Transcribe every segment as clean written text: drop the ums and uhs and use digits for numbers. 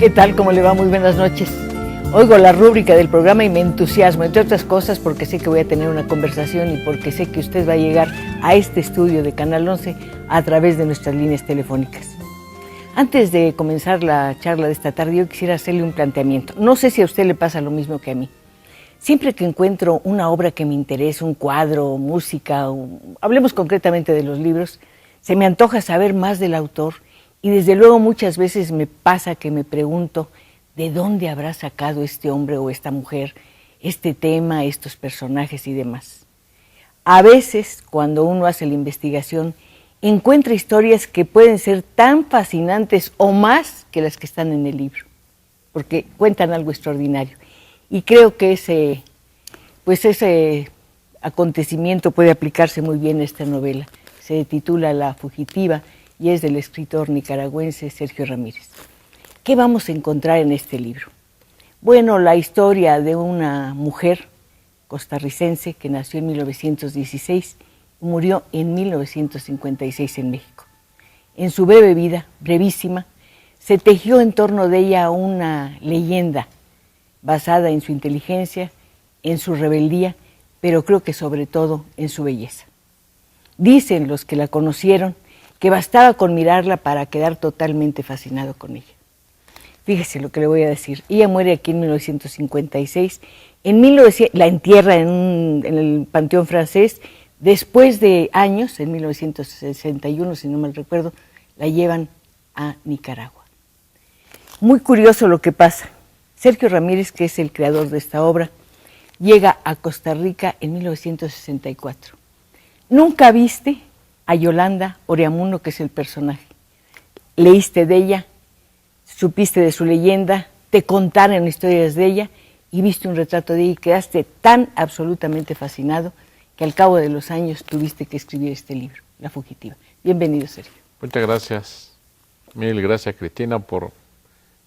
¿Qué tal? ¿Cómo le va? Muy buenas noches. Oigo la rúbrica del programa y me entusiasmo, entre otras cosas porque sé que voy a tener una conversación y porque sé que usted va a llegar a este estudio de Canal 11 a través de nuestras líneas telefónicas. Antes de comenzar la charla de esta tarde, yo quisiera hacerle un planteamiento. No sé si a usted le pasa lo mismo que a mí. Siempre que encuentro una obra que me interesa, un cuadro, música, hablemos concretamente de los libros, se me antoja saber más del autor. Y desde luego muchas veces me pasa que me pregunto de dónde habrá sacado este hombre o esta mujer este tema, estos personajes y demás. A veces, cuando uno hace la investigación, encuentra historias que pueden ser tan fascinantes o más que las que están en el libro, porque cuentan algo extraordinario. Y creo que ese acontecimiento puede aplicarse muy bien a esta novela. Se titula La fugitiva y es del escritor nicaragüense Sergio Ramírez. ¿Qué vamos a encontrar en este libro? Bueno, la historia de una mujer costarricense que nació en 1916 y murió en 1956 en México. En su breve vida, brevísima, se tejió en torno de ella una leyenda basada en su inteligencia, en su rebeldía, pero creo que sobre todo en su belleza. Dicen los que la conocieron que bastaba con mirarla para quedar totalmente fascinado con ella. Fíjese lo que le voy a decir. Ella muere aquí en 1956, la entierra en el Panteón Francés, después de años, en 1961, si no mal recuerdo, la llevan a Nicaragua. Muy curioso lo que pasa. Sergio Ramírez, que es el creador de esta obra, llega a Costa Rica en 1964. Nunca viste a Yolanda Oreamuno, que es el personaje. Leíste de ella, supiste de su leyenda, te contaron historias de ella y viste un retrato de ella y quedaste tan absolutamente fascinado que al cabo de los años tuviste que escribir este libro, La fugitiva. Bienvenido, Sergio. Muchas gracias. Mil gracias, Cristina, por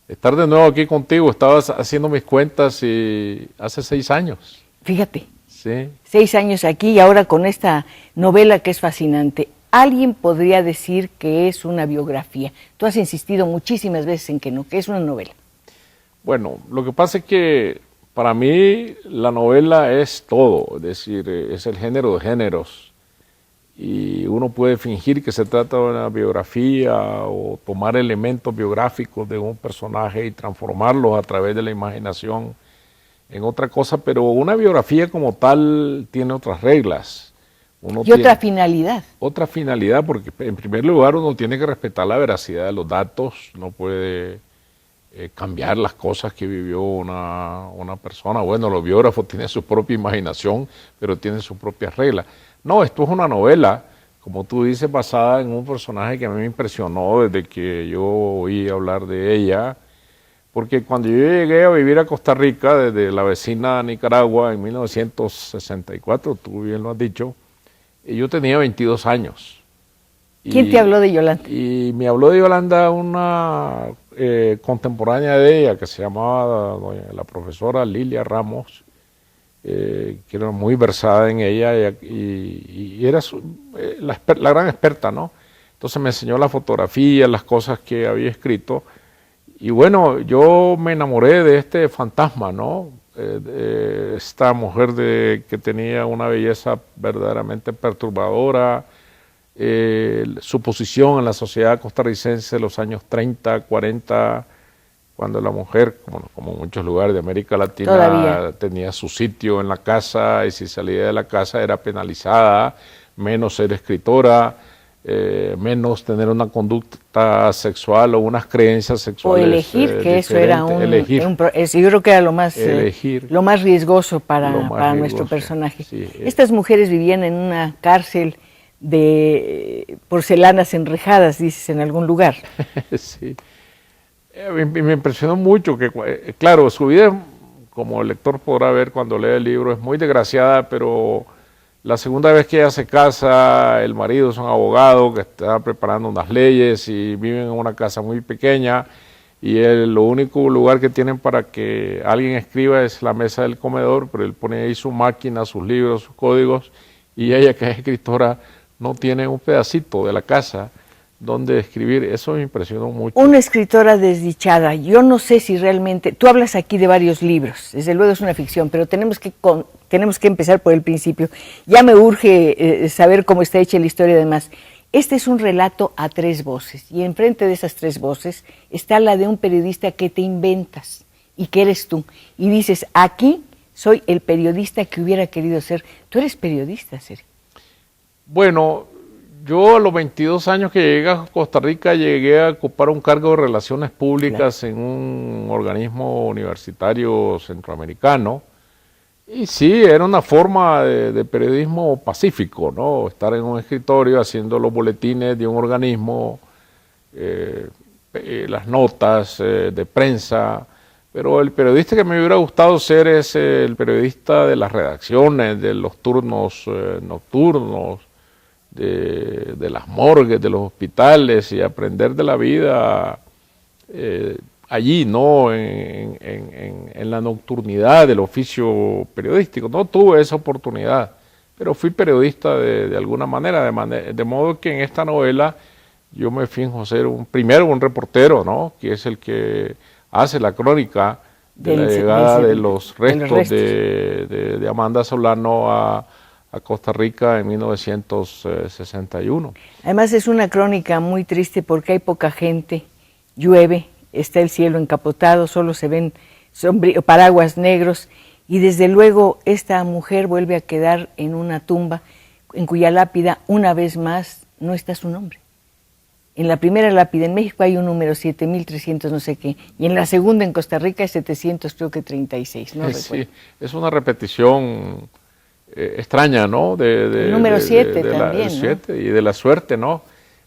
estar de nuevo aquí contigo. Estabas haciendo mis cuentas y hace 6 años. Fíjate. Sí. 6 años aquí y ahora con esta novela que es fascinante. Alguien podría decir que es una biografía. Tú has insistido muchísimas veces en que no, que es una novela. Bueno, lo que pasa es que para mí la novela es todo, es decir, es el género de géneros. Y uno puede fingir que se trata de una biografía o tomar elementos biográficos de un personaje y transformarlos a través de la imaginación en otra cosa, pero una biografía como tal tiene otras reglas. Otra finalidad. Otra finalidad, porque en primer lugar uno tiene que respetar la veracidad de los datos, no puede cambiar las cosas que vivió una persona. Bueno, los biógrafos tienen su propia imaginación, pero tienen sus propias reglas. No, esto es una novela, como tú dices, basada en un personaje que a mí me impresionó desde que yo oí hablar de ella. Porque cuando yo llegué a vivir a Costa Rica, desde la vecina Nicaragua, en 1964, tú bien lo has dicho, yo tenía 22 años. ¿Quién te habló de Yolanda? Y me habló de Yolanda una contemporánea de ella, que se llamaba la profesora Lilia Ramos, que era muy versada en ella y era la gran experta, ¿no? Entonces me enseñó la fotografía, las cosas que había escrito. Y bueno, yo me enamoré de este fantasma, ¿no? Esta mujer que tenía una belleza verdaderamente perturbadora, su posición en la sociedad costarricense de los años 30, 40, cuando la mujer, como en muchos lugares de América Latina, todavía tenía su sitio en la casa y si salía de la casa era penalizada, menos ser escritora, menos tener una conducta sexual o unas creencias sexuales. O elegir, que eso era yo creo que era lo más riesgoso para nuestro personaje. Sí, estas mujeres vivían en una cárcel de porcelanas enrejadas, dices, en algún lugar. Sí. Me impresionó mucho que, claro, su vida como el lector podrá ver cuando lee el libro, es muy desgraciada, pero la segunda vez que ella se casa, el marido es un abogado que está preparando unas leyes y viven en una casa muy pequeña y lo único lugar que tienen para que alguien escriba es la mesa del comedor, pero él pone ahí su máquina, sus libros, sus códigos, y ella, que es escritora, no tiene un pedacito de la casa donde escribir. Eso me impresionó mucho. Una escritora desdichada. Yo no sé si realmente, tú hablas aquí de varios libros, desde luego es una ficción, pero tenemos que empezar por el principio. Ya me urge saber cómo está hecha la historia, además. Este es un relato a tres voces, y enfrente de esas tres voces está la de un periodista que te inventas y que eres tú, y dices, aquí soy el periodista que hubiera querido ser. Tú eres periodista, Sergio. Bueno, yo a los 22 años que llegué a Costa Rica llegué a ocupar un cargo de relaciones públicas, claro, en un organismo universitario centroamericano. Y sí, era una forma de periodismo pacífico, ¿no? Estar en un escritorio haciendo los boletines de un organismo, las notas de prensa. Pero el periodista que me hubiera gustado ser es el periodista de las redacciones, de los turnos nocturnos, de las morgues, de los hospitales, y aprender de la vida allí, ¿no? En la nocturnidad del oficio periodístico. No tuve esa oportunidad, pero fui periodista de alguna manera, de modo que en esta novela yo me finjo ser primero un reportero, ¿no? Que es el que hace la crónica de la llegada de los restos de Amanda Solano a Costa Rica en 1961. Además es una crónica muy triste porque hay poca gente, llueve, está el cielo encapotado, solo se ven paraguas negros, y desde luego esta mujer vuelve a quedar en una tumba en cuya lápida una vez más no está su nombre. En la primera lápida en México hay un número 7300 no sé qué, y en la segunda en Costa Rica es 700 creo que 36, no recuerdo. Sí, es una repetición extraña, ¿no? El número 7 también, el 7, ¿no? Y de la suerte, ¿no?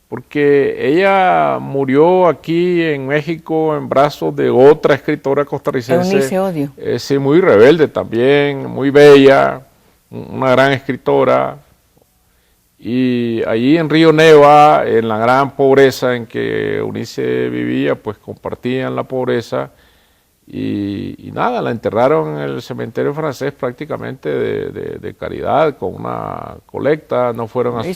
Porque ella murió aquí en México en brazos de otra escritora costarricense. Eunice Odio. Sí, muy rebelde también, muy bella, una gran escritora. Y allí en Río Neva, en la gran pobreza en que Eunice vivía, pues compartían la pobreza. Y nada, la enterraron en el cementerio francés prácticamente de caridad, con una colecta. No fueron a se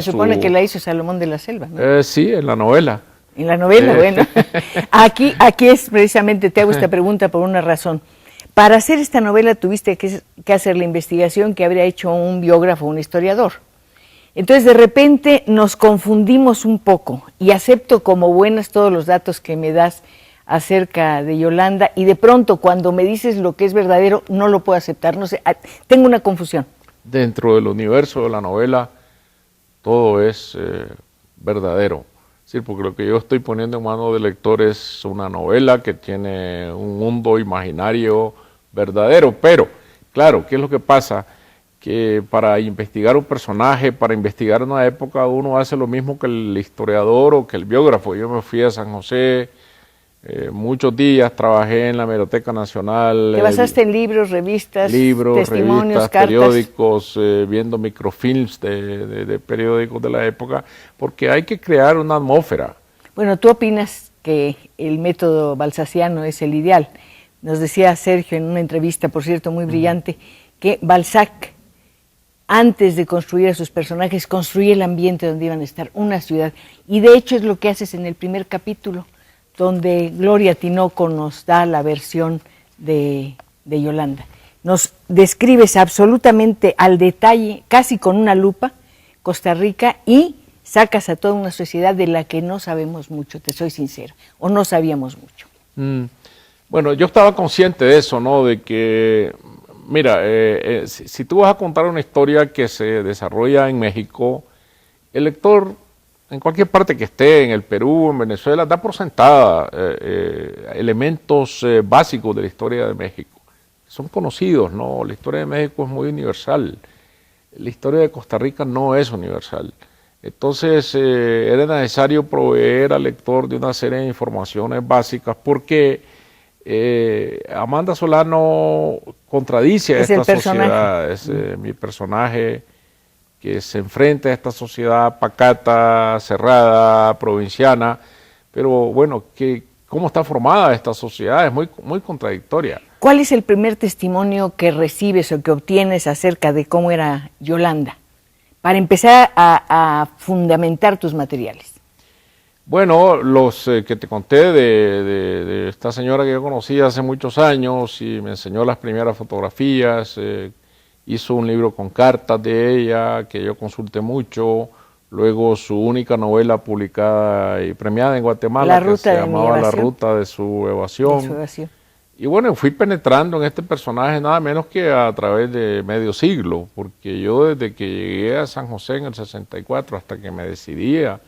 supone que la hizo Salomón de la Selva, ¿no? Sí, en la novela. En la novela, bueno. Aquí es precisamente, te hago esta pregunta por una razón. Para hacer esta novela tuviste que hacer la investigación que habría hecho un biógrafo, un historiador. Entonces de repente nos confundimos un poco, y acepto como buenas todos los datos que me das acerca de Yolanda, y de pronto cuando me dices lo que es verdadero no lo puedo aceptar, no sé, tengo una confusión. Dentro del universo de la novela todo es verdadero, es decir, porque lo que yo estoy poniendo en manos del lector es una novela que tiene un mundo imaginario verdadero, pero claro, ¿qué es lo que pasa? Que para investigar un personaje, para investigar una época, uno hace lo mismo que el historiador o que el biógrafo. Yo me fui a San José, muchos días trabajé en la Biblioteca Nacional. ¿Te basaste en libros, revistas, testimonios, cartas? Periódicos, viendo microfilms de periódicos de la época, porque hay que crear una atmósfera. Bueno, ¿tú opinas que el método balzaciano es el ideal? Nos decía Sergio en una entrevista, por cierto, muy brillante, que Balzac, antes de construir a sus personajes, construía el ambiente donde iban a estar, una ciudad. Y de hecho es lo que haces en el primer capítulo, donde Gloria Tinoco nos da la versión de Yolanda. Nos describes absolutamente al detalle, casi con una lupa, Costa Rica, y sacas a toda una sociedad de la que no sabemos mucho, te soy sincera, o no sabíamos mucho. Bueno, yo estaba consciente de eso, ¿no? De que, mira, si tú vas a contar una historia que se desarrolla en México, el lector, en cualquier parte que esté, en el Perú, en Venezuela, da por sentada elementos básicos de la historia de México. Son conocidos, ¿no? La historia de México es muy universal. La historia de Costa Rica no es universal. Entonces, era necesario proveer al lector de una serie de informaciones básicas porque Amanda Solano contradice a esta sociedad, es mi personaje que se enfrenta a esta sociedad pacata, cerrada, provinciana, pero bueno, ¿cómo está formada esta sociedad? Es muy contradictoria. ¿Cuál es el primer testimonio que recibes o que obtienes acerca de cómo era Yolanda? Para empezar a fundamentar tus materiales. Bueno, los que te conté de esta señora que yo conocí hace muchos años y me enseñó las primeras fotografías, hizo un libro con cartas de ella que yo consulté mucho, luego su única novela publicada y premiada en Guatemala que se llamaba La Ruta de su Evasión. Y bueno, fui penetrando en este personaje nada menos que a través de medio siglo, porque yo desde que llegué a San José en el 64 hasta que me decidía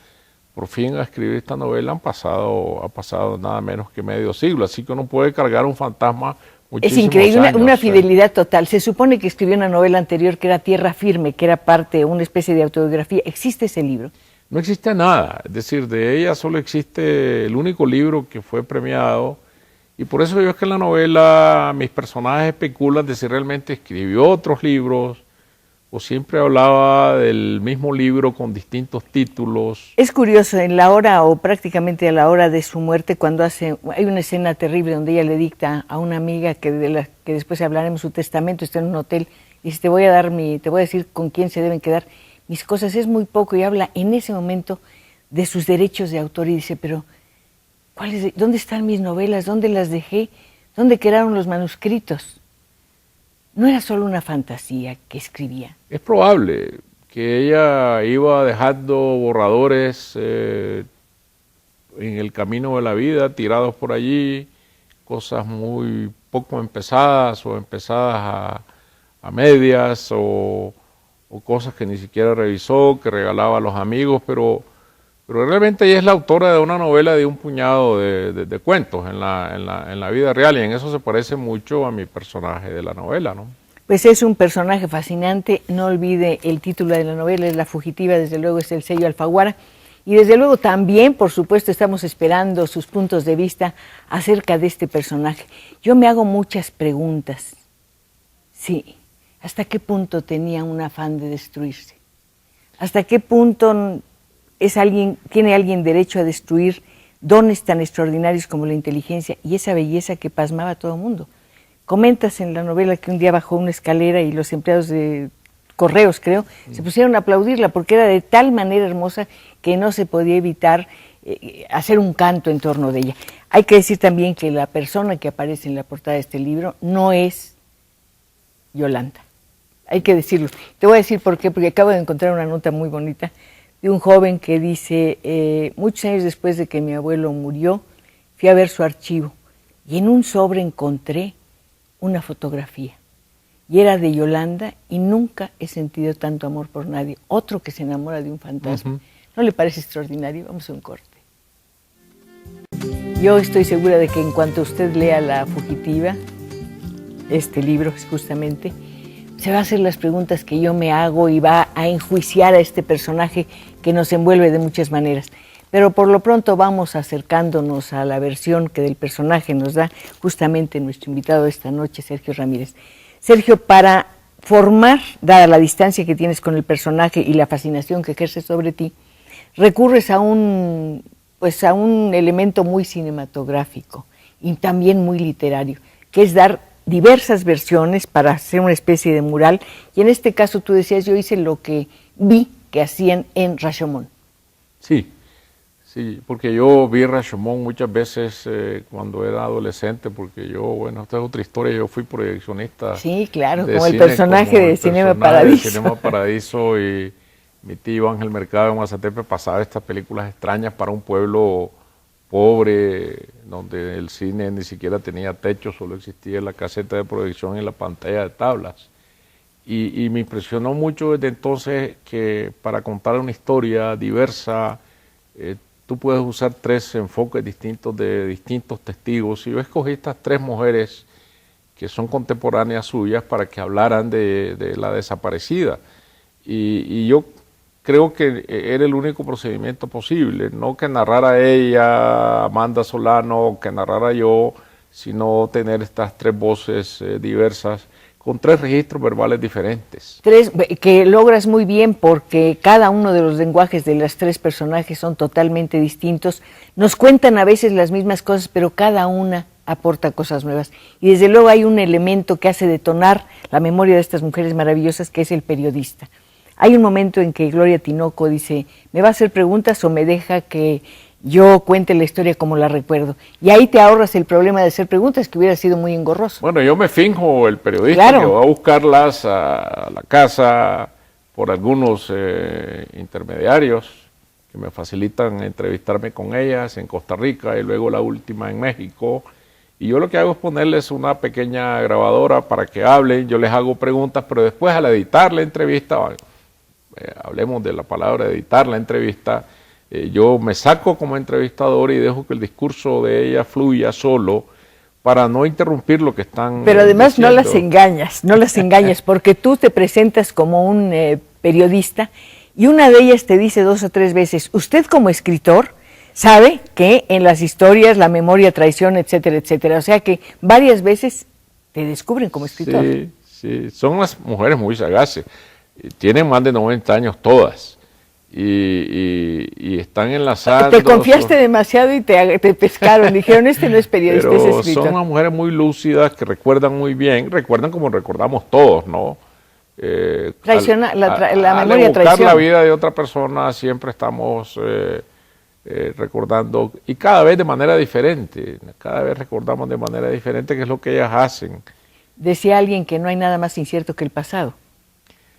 por fin a escribir esta novela ha pasado nada menos que medio siglo, así que uno puede cargar un fantasma muchísimos años. Es increíble, una fidelidad total. Se supone que escribió una novela anterior que era Tierra Firme, que era parte, una especie de autobiografía. ¿Existe ese libro? No existe nada, es decir, de ella solo existe el único libro que fue premiado, y por eso yo es que en la novela mis personajes especulan de si realmente escribió otros libros, o siempre hablaba del mismo libro con distintos títulos. Es curioso, en la hora o prácticamente a la hora de su muerte, cuando hay una escena terrible donde ella le dicta a una amiga que después hablaremos su testamento, está en un hotel, y dice, te voy a decir con quién se deben quedar mis cosas, es muy poco, y habla en ese momento de sus derechos de autor y dice, pero ¿dónde están mis novelas? ¿Dónde las dejé? ¿Dónde quedaron los manuscritos? No era solo una fantasía que escribía. Es probable que ella iba dejando borradores en el camino de la vida, tirados por allí, cosas muy poco empezadas o empezadas a medias o cosas que ni siquiera revisó, que regalaba a los amigos, pero realmente ella es la autora de una novela de un puñado de cuentos en la vida real, y en eso se parece mucho a mi personaje de la novela, ¿no? Pues es un personaje fascinante, no olvide el título de la novela, es La Fugitiva, desde luego es el sello Alfaguara, y desde luego también, por supuesto, estamos esperando sus puntos de vista acerca de este personaje. Yo me hago muchas preguntas. Sí, ¿hasta qué punto tenía un afán de destruirse? ¿Hasta qué punto tiene alguien derecho a destruir dones tan extraordinarios como la inteligencia y esa belleza que pasmaba a todo el mundo? Comentas en la novela que un día bajó una escalera y los empleados de correos, creo, se pusieron a aplaudirla porque era de tal manera hermosa que no se podía evitar hacer un canto en torno de ella. Hay que decir también que la persona que aparece en la portada de este libro no es Yolanda. Hay que decirlo. Te voy a decir por qué, porque acabo de encontrar una nota muy bonita de un joven que dice, muchos años después de que mi abuelo murió, fui a ver su archivo y en un sobre encontré una fotografía y era de Yolanda y nunca he sentido tanto amor por nadie. Otro que se enamora de un fantasma. ¿No le parece extraordinario? Vamos a un corte. Yo estoy segura de que en cuanto usted lea La Fugitiva, este libro justamente, se va a hacer las preguntas que yo me hago y va a enjuiciar a este personaje que nos envuelve de muchas maneras. Pero por lo pronto vamos acercándonos a la versión que del personaje nos da justamente nuestro invitado de esta noche, Sergio Ramírez. Sergio, para formar, dada la distancia que tienes con el personaje y la fascinación que ejerce sobre ti, recurres a un elemento muy cinematográfico y también muy literario, que es dar diversas versiones para hacer una especie de mural, y en este caso tú decías, yo hice lo que vi que hacían en Rashomon. Sí, porque yo vi Rashomon muchas veces cuando era adolescente, porque yo, bueno, esta es otra historia, yo fui proyeccionista. Sí, claro, como el personaje de Cinema Paradiso. De Cinema Paradiso, y mi tío Ángel Mercado en Mazatepe pasaba estas películas extrañas para un pueblo pobre, donde el cine ni siquiera tenía techo, solo existía la caseta de proyección y la pantalla de tablas. Y me impresionó mucho desde entonces que para contar una historia diversa, tú puedes usar tres enfoques distintos de distintos testigos. Y yo escogí estas tres mujeres que son contemporáneas suyas para que hablaran de la desaparecida. Y yo creo que era el único procedimiento posible, no que narrara ella, Amanda Solano, que narrara yo, sino tener estas tres voces diversas con tres registros verbales diferentes. Tres, que logras muy bien porque cada uno de los lenguajes de los tres personajes son totalmente distintos. Nos cuentan a veces las mismas cosas, pero cada una aporta cosas nuevas. Y desde luego hay un elemento que hace detonar la memoria de estas mujeres maravillosas, que es el periodista. Hay un momento en que Gloria Tinoco dice, ¿me va a hacer preguntas o me deja que yo cuente la historia como la recuerdo? Y ahí te ahorras el problema de hacer preguntas, que hubiera sido muy engorroso. Bueno, yo me finjo el periodista, claro, que va a buscarlas a la casa por algunos intermediarios que me facilitan entrevistarme con ellas en Costa Rica y luego la última en México. Y yo lo que hago es ponerles una pequeña grabadora para que hablen, yo les hago preguntas, pero después al editar la entrevista, hablemos de la palabra editar la entrevista, yo me saco como entrevistador y dejo que el discurso de ella fluya solo para no interrumpir lo que están Pero además diciendo. no las engañas, porque tú te presentas como un periodista y una de ellas te dice 2 o 3 veces, usted como escritor sabe que en las historias la memoria traiciona, etcétera, etcétera. O sea que varias veces te descubren como escritor. Sí, sí, son las mujeres muy sagaces. Tienen más de 90 años todas y están enlazando. Te confiaste demasiado y te pescaron, dijeron, este no es periodista, pero es escritor. son unas mujeres muy lúcidas que recuerdan muy bien, recuerdan como recordamos todos, ¿no? La memoria al evocar traiciona. la vida de otra persona siempre estamos recordando, y cada vez de manera diferente, cada vez recordamos de manera diferente qué es lo que ellas hacen. Decía alguien que no hay nada más incierto que el pasado.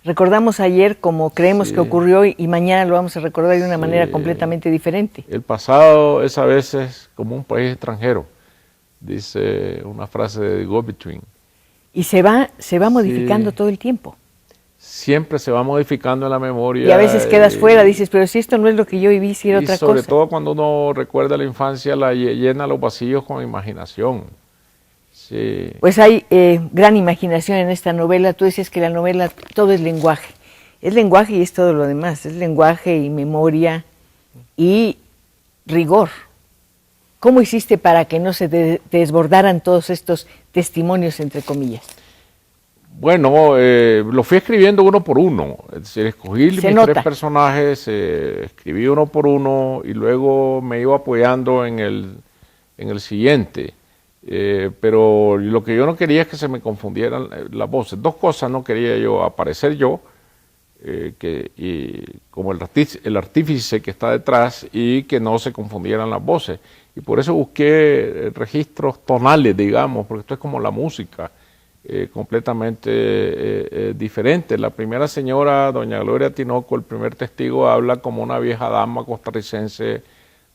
Recordamos ayer como creemos Sí. que ocurrió y mañana lo vamos a recordar de una Sí. manera completamente diferente. El pasado es a veces como un país extranjero, dice una frase de The Go-Between. Y se va modificando todo el tiempo. Siempre se va modificando en la memoria. Y a veces quedas fuera, dices, pero si esto no es lo que yo viví, si era otra cosa. Y sobre todo cuando uno recuerda la infancia, la llena los vacíos con imaginación. Sí. Pues hay gran imaginación en esta novela. Tú decías que la novela todo es lenguaje. Es lenguaje y es todo lo demás. Es lenguaje y memoria y rigor. ¿Cómo hiciste para que no se te desbordaran todos estos testimonios, entre comillas? Bueno, lo fui escribiendo uno por uno. Es decir, escogí mis 3 personajes, escribí uno por uno y luego me iba apoyando en el siguiente. Pero lo que yo no quería es que se me confundieran las voces. 2 cosas no quería yo: aparecer yo, y como el artífice que está detrás, y que no se confundieran las voces. Y por eso busqué registros tonales, digamos, porque esto es como la música, completamente diferente. La primera señora, doña Gloria Tinoco, el primer testigo, habla como una vieja dama costarricense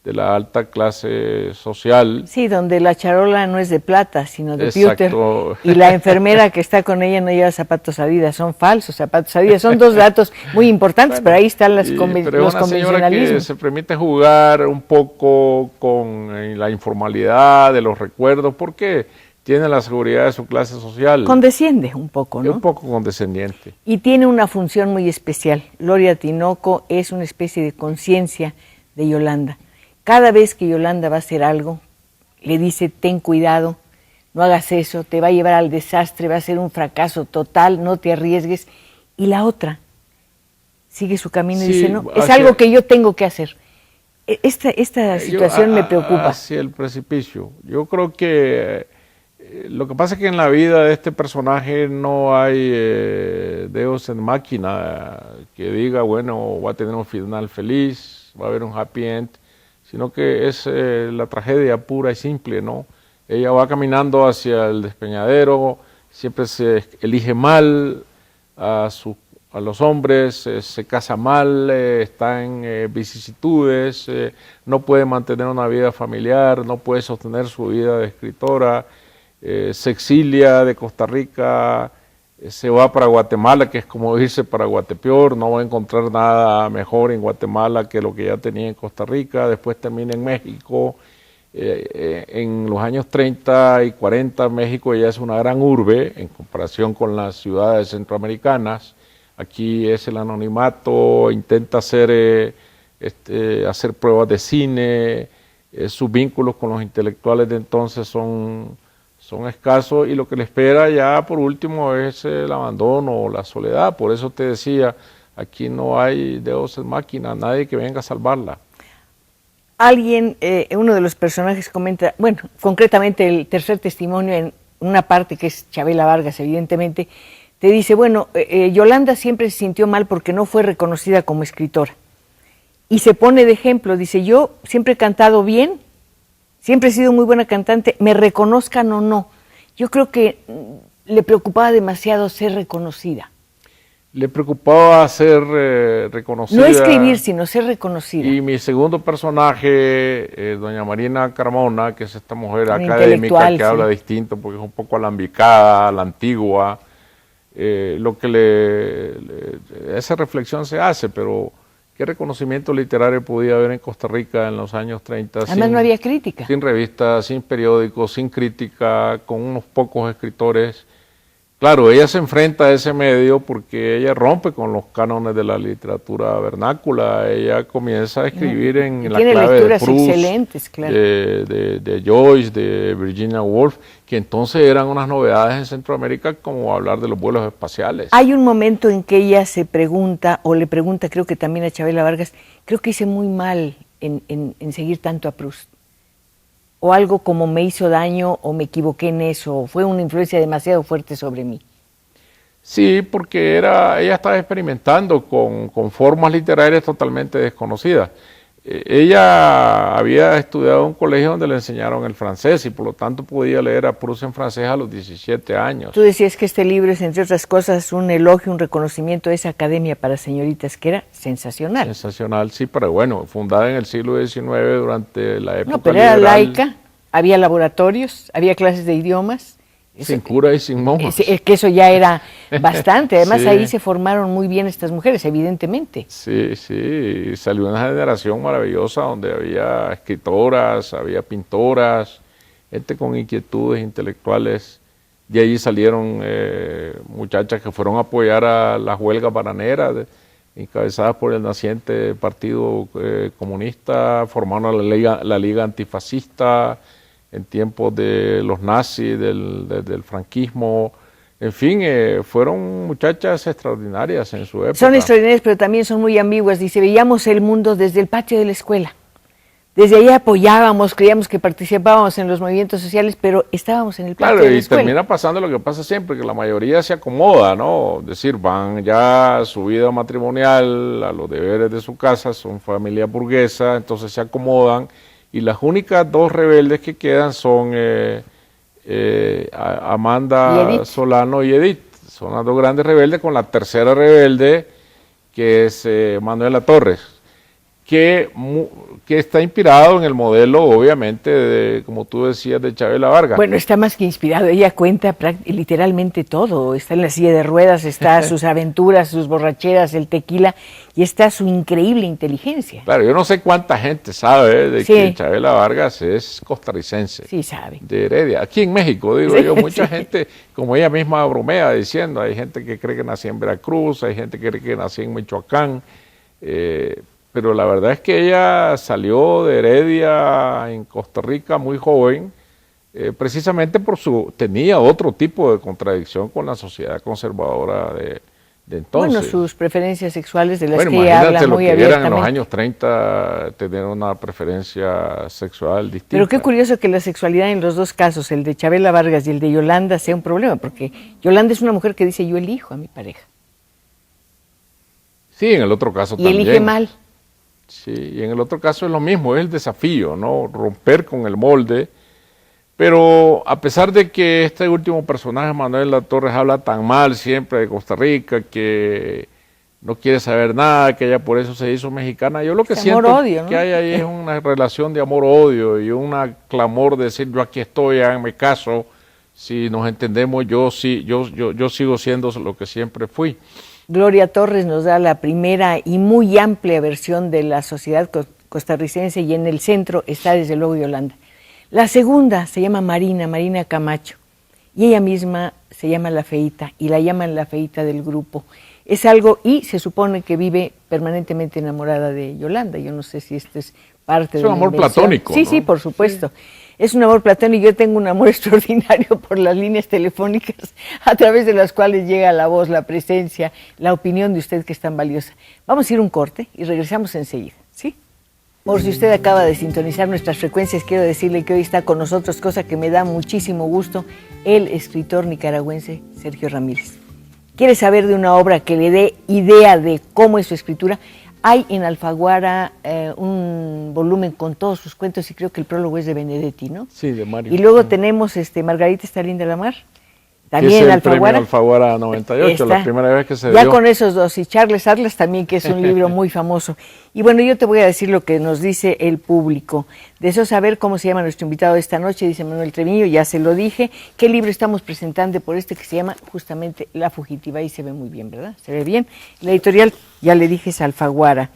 de la alta clase social. Sí, donde la charola no es de plata, sino de Exacto. pewter. Y la enfermera que está con ella no lleva zapatos Adidas, son falsos zapatos Adidas. Son 2 datos muy importantes, bueno, pero ahí están los convencionalismos. Pero es una señora que se permite jugar un poco con la informalidad de los recuerdos, porque tiene la seguridad de su clase social. Condesciende un poco, ¿no? Un poco condescendiente. Y tiene una función muy especial. Gloria Tinoco es una especie de conciencia de Yolanda. Cada vez que Yolanda va a hacer algo, le dice, ten cuidado, no hagas eso, te va a llevar al desastre, va a ser un fracaso total, no te arriesgues. Y la otra sigue su camino y dice, no, es algo que yo tengo que hacer. Esta situación me preocupa. Hacia el precipicio. Yo creo que lo que pasa es que en la vida de este personaje no hay dedos en máquina que diga, bueno, va a tener un final feliz, va a haber un happy end, sino que es la tragedia pura y simple, ¿no? Ella va caminando hacia el despeñadero, siempre se elige mal a los hombres, se casa mal, está en vicisitudes, no puede mantener una vida familiar, no puede sostener su vida de escritora, se exilia de Costa Rica, se va para Guatemala, que es como irse para Guatepeor, no va a encontrar nada mejor en Guatemala que lo que ya tenía en Costa Rica, después termina en México. En los años 30 y 40 México ya es una gran urbe en comparación con las ciudades centroamericanas. Aquí es el anonimato, intenta hacer pruebas de cine, sus vínculos con los intelectuales de entonces son son escasos y lo que le espera ya por último es el abandono o la soledad. Por eso te decía, aquí no hay dedos en máquina, nadie que venga a salvarla. Alguien, uno de los personajes comenta, bueno, concretamente el tercer testimonio en una parte que es Chavela Vargas, evidentemente, te dice, bueno, Yolanda siempre se sintió mal porque no fue reconocida como escritora. Y se pone de ejemplo, dice, yo siempre he cantado bien, siempre he sido muy buena cantante, me reconozcan o no. Yo creo que le preocupaba demasiado ser reconocida. Le preocupaba ser reconocida. No escribir, sino ser reconocida. Y mi segundo personaje, doña Marina Carmona, que es esta mujer académica que habla distinto porque es un poco alambicada, a la antigua, lo que esa reflexión se hace, pero ¿qué reconocimiento literario podía haber en Costa Rica en los años 30? Además no había crítica. Sin revistas, sin periódicos, sin crítica, con unos pocos escritores. Claro, ella se enfrenta a ese medio porque ella rompe con los cánones de la literatura vernácula. Ella comienza a escribir en la clave de Proust, excelentes, claro. de Joyce, de Virginia Woolf, que entonces eran unas novedades en Centroamérica, como hablar de los vuelos espaciales. Hay un momento en que ella se pregunta, o le pregunta, creo que también a Chavela Vargas, creo que hice muy mal en seguir tanto a Proust. O algo como me hizo daño o me equivoqué en eso, o fue una influencia demasiado fuerte sobre mí. Sí, porque ella estaba experimentando con formas literarias totalmente desconocidas. Ella había estudiado en un colegio donde le enseñaron el francés y por lo tanto podía leer a Proust en francés a los 17 años. Tú decías que este libro es, entre otras cosas, un elogio, un reconocimiento a esa academia para señoritas que era sensacional. Sensacional, sí, pero bueno, fundada en el siglo XIX durante la época No, pero liberal. era laica, había laboratorios, había clases de idiomas. Sin cura y sin monjas. Es que eso ya era bastante. Además, sí. Ahí se formaron muy bien estas mujeres, evidentemente. Sí, sí. Salió una generación maravillosa donde había escritoras, había pintoras, gente con inquietudes intelectuales. De allí salieron muchachas que fueron a apoyar a las huelgas bananeras, encabezadas por el naciente Partido Comunista, formaron la Liga Antifascista en tiempos de los nazis, del franquismo, en fin, fueron muchachas extraordinarias en su época. Son extraordinarias, pero también son muy ambiguas. Dice, veíamos el mundo desde el patio de la escuela. Desde ahí apoyábamos, creíamos que participábamos en los movimientos sociales, pero estábamos en el patio de la escuela. Claro, y termina pasando lo que pasa siempre, que la mayoría se acomoda, ¿no? Es decir, van ya a su vida matrimonial, a los deberes de su casa, son familia burguesa, entonces se acomodan. Y las únicas dos rebeldes que quedan son Amanda Solano y Edith. Son las dos grandes rebeldes, con la tercera rebelde, que es Manuela Torres, que está inspirado en el modelo, obviamente, como tú decías, de Chavela Vargas. Bueno, está más que inspirado. Ella cuenta literalmente todo. Está en la silla de ruedas, está sus aventuras, sus borracheras, el tequila, y está su increíble inteligencia. Claro, yo no sé cuánta gente sabe de que Chavela Vargas es costarricense. Sí, sabe. De Heredia. Aquí en México, digo yo, mucha gente, como ella misma bromea diciendo, hay gente que cree que nací en Veracruz, hay gente que cree que nací en Michoacán, pero la verdad es que ella salió de Heredia en Costa Rica muy joven, precisamente tenía otro tipo de contradicción con la sociedad conservadora de entonces. Bueno, sus preferencias sexuales de las que ella habla muy abiertamente. Imagínate lo que eran en los años 30, tener una preferencia sexual distinta. Pero qué curioso que la sexualidad en los dos casos, el de Chavela Vargas y el de Yolanda, sea un problema, porque Yolanda es una mujer que dice, yo elijo a mi pareja. Sí, en el otro caso también. Y elige mal. Sí, y en el otro caso es lo mismo, es el desafío, ¿no? Romper con el molde. Pero a pesar de que este último personaje, Manuela Torres, habla tan mal siempre de Costa Rica, que no quiere saber nada, que ella por eso se hizo mexicana, yo lo que siento amor-odio, ¿no? que hay ahí es una relación de amor-odio y un clamor de decir, yo aquí estoy, háganme caso, si nos entendemos, yo sigo siendo lo que siempre fui. Gloria Torres nos da la primera y muy amplia versión de la sociedad costarricense, y en el centro está desde luego Yolanda. La segunda se llama Marina Camacho, y ella misma se llama La Feita, y la llaman La Feita del grupo. Es algo, y se supone que vive permanentemente enamorada de Yolanda. Yo no sé si esto es parte de un amor platónico, Sí, ¿no? sí, por supuesto. Sí. Es un amor platónico y yo tengo un amor extraordinario por las líneas telefónicas a través de las cuales llega la voz, la presencia, la opinión de usted que es tan valiosa. Vamos a ir un corte y regresamos enseguida, ¿sí? Por si usted acaba de sintonizar nuestras frecuencias, quiero decirle que hoy está con nosotros, cosa que me da muchísimo gusto, el escritor nicaragüense Sergio Ramírez. ¿Quiere saber de una obra que le dé idea de cómo es su escritura? Hay en Alfaguara un volumen con todos sus cuentos y creo que el prólogo es de Benedetti, ¿no? Sí, de Mario. Y luego tenemos Margarita está linda la mar, también es en el Alfaguara. Premio Alfaguara 98, la primera vez que se ya dio. con esos dos, y Charles Atlas también, que es un libro muy famoso. Y bueno, yo te voy a decir lo que nos dice el público. Deseo saber cómo se llama nuestro invitado de esta noche, dice Manuel Treviño, ya se lo dije. ¿Qué libro estamos presentando por que se llama justamente La Fugitiva? Ahí se ve muy bien, ¿verdad? Se ve bien. La editorial, ya le dije, es Alfaguara.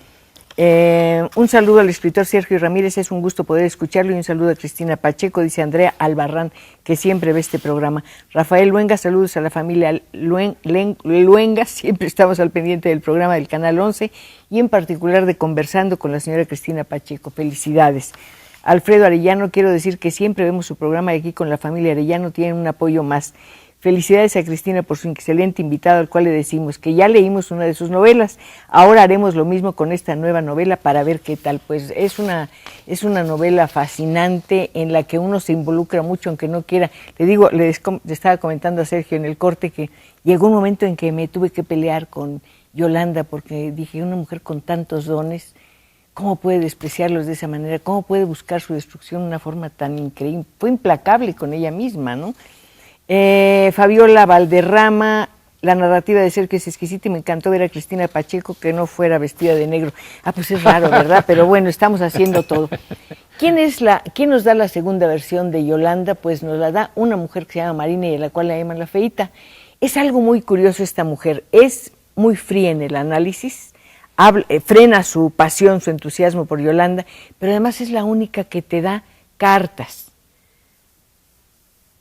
Un saludo al escritor Sergio Ramírez, es un gusto poder escucharlo, y un saludo a Cristina Pacheco, dice Andrea Albarrán, que siempre ve este programa. Rafael Luenga, saludos a la familia Luenga, siempre estamos al pendiente del programa del Canal 11 y en particular de Conversando con la señora Cristina Pacheco, felicidades. Alfredo Arellano, quiero decir que siempre vemos su programa y aquí con la familia Arellano tienen un apoyo más. Felicidades a Cristina por su excelente invitado, al cual le decimos que ya leímos una de sus novelas, ahora haremos lo mismo con esta nueva novela para ver qué tal. Pues es una novela fascinante en la que uno se involucra mucho, aunque no quiera. Le digo, le estaba comentando a Sergio en el corte que llegó un momento en que me tuve que pelear con Yolanda porque dije, una mujer con tantos dones, ¿cómo puede despreciarlos de esa manera? ¿Cómo puede buscar su destrucción de una forma tan increíble? Fue implacable con ella misma, ¿no? Fabiola Valderrama, la narrativa de Sergio es exquisita y me encantó ver a Cristina Pacheco que no fuera vestida de negro. Pues es raro, ¿verdad? Pero bueno, estamos haciendo todo. ¿Quién nos da la segunda versión de Yolanda? Pues nos la da una mujer que se llama Marina y a la cual la llaman la Feíta. Es algo muy curioso esta mujer, es muy fría en el análisis, frena su pasión, su entusiasmo por Yolanda, pero además es la única que te da cartas.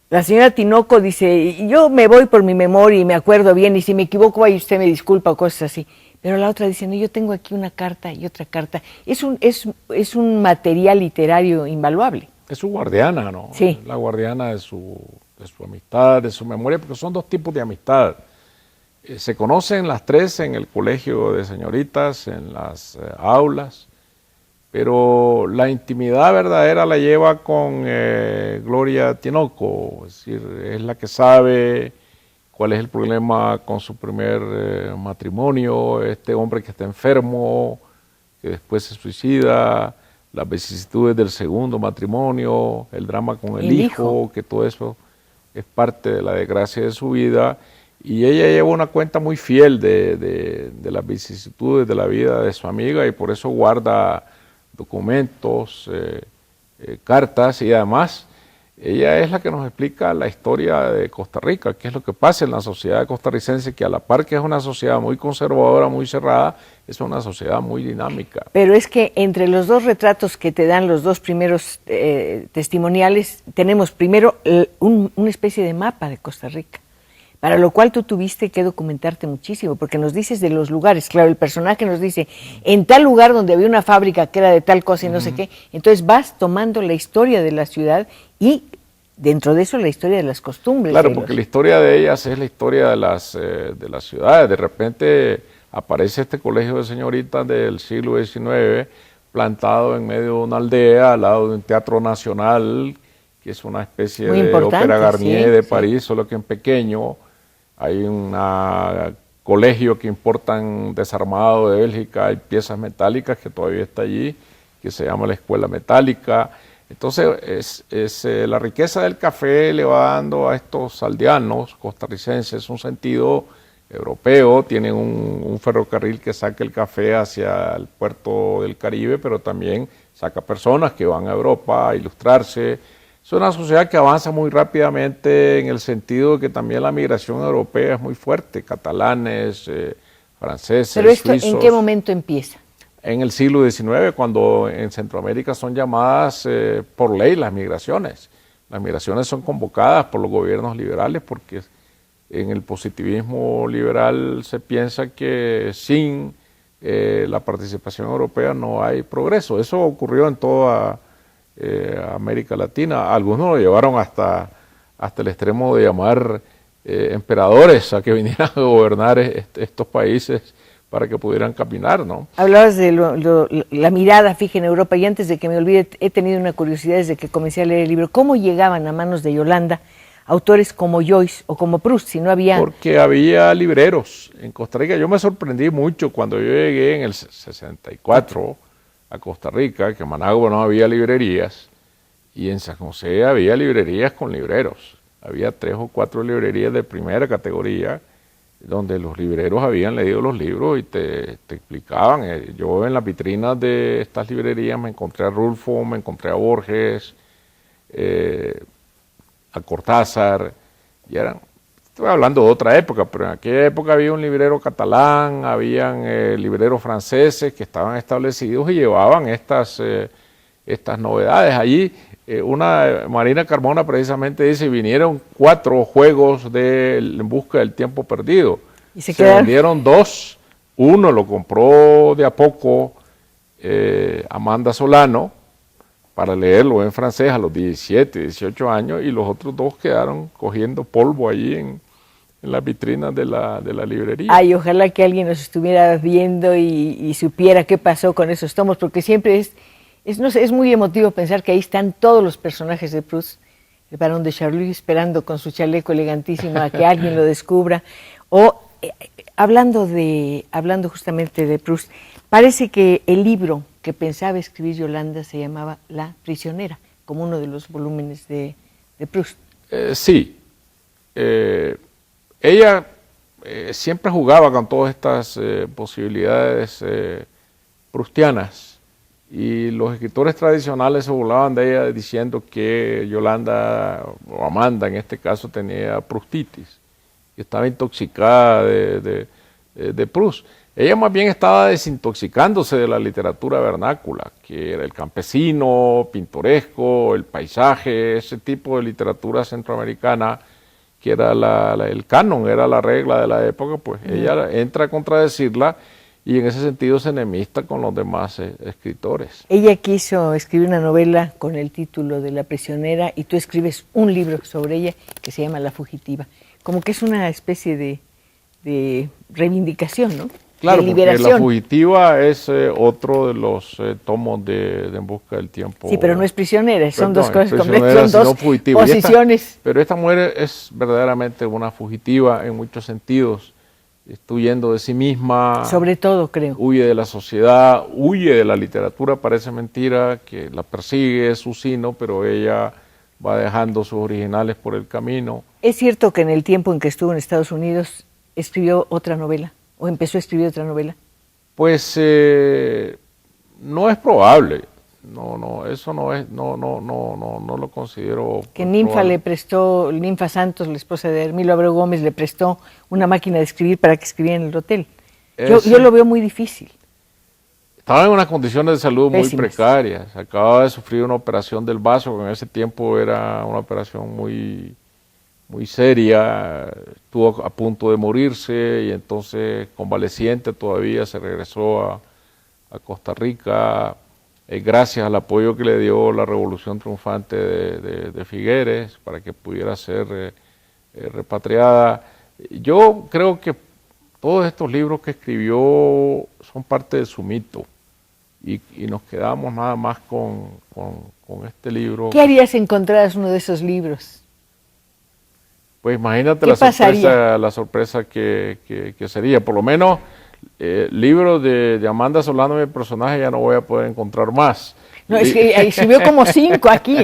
La señora Tinoco dice, yo me voy por mi memoria y me acuerdo bien, y si me equivoco, ahí usted me disculpa o cosas así. Pero la otra dice, no, yo tengo aquí una carta y otra carta. Es un material literario invaluable. Es su guardiana, ¿no? Sí. La guardiana de su amistad, de su memoria, porque son dos tipos de amistad. Se conocen las tres en el colegio de señoritas, en las aulas, pero la intimidad verdadera la lleva con Gloria Tinoco, es decir, es la que sabe cuál es el problema con su primer matrimonio, este hombre que está enfermo, que después se suicida, las vicisitudes del segundo matrimonio, el drama con el hijo, que todo eso es parte de la desgracia de su vida, y ella lleva una cuenta muy fiel de las vicisitudes de la vida de su amiga y por eso guarda documentos, cartas, y además ella es la que nos explica la historia de Costa Rica, qué es lo que pasa en la sociedad costarricense, que a la par que es una sociedad muy conservadora, muy cerrada, es una sociedad muy dinámica. Pero es que entre los dos retratos que te dan los dos primeros testimoniales, tenemos primero una especie de mapa de Costa Rica, para lo cual tú tuviste que documentarte muchísimo, porque nos dices de los lugares. Claro, el personaje nos dice, en tal lugar donde había una fábrica que era de tal cosa y no sé qué, entonces vas tomando la historia de la ciudad y dentro de eso la historia de las costumbres. Claro, porque la historia de ellas es la historia de las ciudades. De repente aparece este colegio de señoritas del siglo XIX, plantado en medio de una aldea, al lado de un teatro nacional, que es una especie de ópera Garnier de París, solo que en pequeño. Hay un colegio que importan desarmado de Bélgica, hay piezas metálicas que todavía está allí, que se llama la Escuela Metálica. Entonces, la riqueza del café le va dando a estos aldeanos costarricenses un sentido europeo. Tienen un ferrocarril que saca el café hacia el puerto del Caribe, pero también saca personas que van a Europa a ilustrarse. Es una sociedad que avanza muy rápidamente en el sentido de que también la migración europea es muy fuerte, catalanes, franceses, ¿Pero esto suizos. en qué momento empieza? En el siglo XIX, cuando en Centroamérica son llamadas por ley las migraciones. Las migraciones son convocadas por los gobiernos liberales porque en el positivismo liberal se piensa que sin la participación europea no hay progreso. Eso ocurrió en toda a América Latina. Algunos lo llevaron hasta el extremo de llamar emperadores a que vinieran a gobernar estos países para que pudieran caminar, ¿no? Hablabas de la mirada fija en Europa, y antes de que me olvide, he tenido una curiosidad desde que comencé a leer el libro. ¿Cómo llegaban a manos de Yolanda autores como Joyce o como Proust, si no había...? Porque había libreros en Costa Rica. Yo me sorprendí mucho cuando yo llegué en el 64 a Costa Rica, que en Managua no había librerías, y en San José había librerías con libreros. Había 3 o 4 librerías de primera categoría, donde los libreros habían leído los libros y te explicaban. Yo en las vitrinas de estas librerías me encontré a Rulfo, me encontré a Borges, a Cortázar, y estoy hablando de otra época, pero en aquella época había un librero catalán, habían libreros franceses que estaban establecidos y llevaban estas novedades. Allí Marina Carmona precisamente dice, vinieron 4 juegos En busca del tiempo perdido. ¿Y se vendieron 2, uno lo compró de a poco Amanda Solano para leerlo en francés a los 17, 18 años, y los otros 2 quedaron cogiendo polvo allí en las vitrinas de la librería. Ay, ojalá que alguien nos estuviera viendo y supiera qué pasó con esos tomos, porque siempre no sé, es muy emotivo pensar que ahí están todos los personajes de Proust, el barón de Charlus esperando con su chaleco elegantísimo a que alguien lo descubra. O hablando justamente de Proust, parece que el libro que pensaba escribir Yolanda se llamaba La prisionera, como uno de los volúmenes de Proust. Sí. Ella siempre jugaba con todas estas posibilidades proustianas. Y los escritores tradicionales se burlaban de ella diciendo que Yolanda, o Amanda en este caso, tenía proustitis, que estaba intoxicada de Proust. Ella más bien estaba desintoxicándose de la literatura vernácula, que era el campesino, pintoresco, el paisaje, ese tipo de literatura centroamericana, que era el canon, era la regla de la época. Pues ella entra a contradecirla, y en ese sentido se enemista con los demás escritores. Ella quiso escribir una novela con el título de La prisionera, y tú escribes un libro sobre ella que se llama La fugitiva. Como que es una especie de reivindicación, ¿no? Claro, de liberación. Porque La fugitiva es otro de los tomos de En busca del tiempo. Sí, pero no es prisionera, son dos cosas completas, son 2 posiciones. Pero esta mujer es verdaderamente una fugitiva en muchos sentidos. Está huyendo de sí misma. Sobre todo, creo. Huye de la sociedad, huye de la literatura, parece mentira, que la persigue, es su sino, pero ella va dejando sus originales por el camino. ¿Es cierto que en el tiempo en que estuvo en Estados Unidos escribió otra novela, o empezó a escribir otra novela? Pues no es probable. Eso no lo considero. Que Ninfa Santos, la esposa de Hermilo Abreu Gómez, le prestó una máquina de escribir para que escribiera en el hotel. Yo lo veo muy difícil. Estaba en unas condiciones de salud pésimas, muy precarias. Acababa de sufrir una operación del vaso, que en ese tiempo era una operación muy seria. Estuvo a punto de morirse, y entonces, convaleciente todavía, se regresó a Costa Rica. Gracias al apoyo que le dio la Revolución Triunfante de Figueres para que pudiera ser repatriada. Yo creo que todos estos libros que escribió son parte de su mito, y nos quedamos nada más con este libro. ¿Qué harías si encontraras uno de esos libros? Pues imagínate la sorpresa que sería. Por lo menos libros de Amanda Solano, mi personaje, ya no voy a poder encontrar más. No, es que escribió como 5 aquí.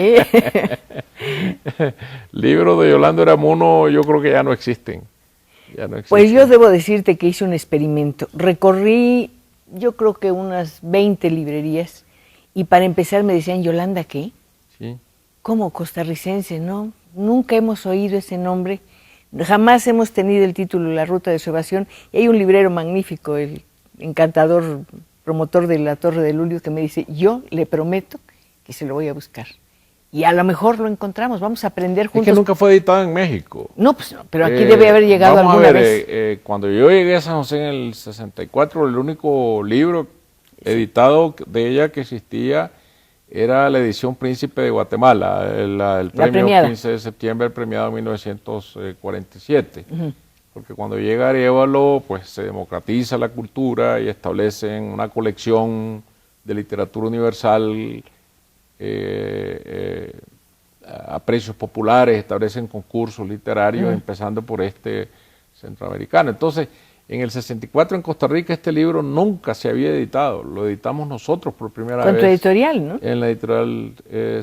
Libros de Yolanda Eramuno yo creo que ya no existen. Pues yo debo decirte que hice un experimento. Recorrí, yo creo que unas 20 librerías, y para empezar me decían, ¿Yolanda qué? Sí. ¿Cómo costarricense? No, nunca hemos oído ese nombre. Jamás hemos tenido el título La ruta de su evasión. Y hay un librero magnífico, el encantador promotor de la Torre de Lulio, que me dice, yo le prometo que se lo voy a buscar. Y a lo mejor lo encontramos, vamos a aprender juntos. Es que nunca fue editado en México. No, pues no, pero aquí debe haber llegado alguna vez. Cuando yo llegué a San José en el 64, el único libro editado de ella que existía era la edición Príncipe de Guatemala, el premio premiada. 15 de septiembre, el premiado en 1947. Porque cuando llega Arévalo, pues se democratiza la cultura y establecen una colección de literatura universal a precios populares, establecen concursos literarios, empezando por este centroamericano. Entonces, en el 64 en Costa Rica este libro nunca se había editado, lo editamos nosotros por primera vez. Con tu editorial, ¿no? En la editorial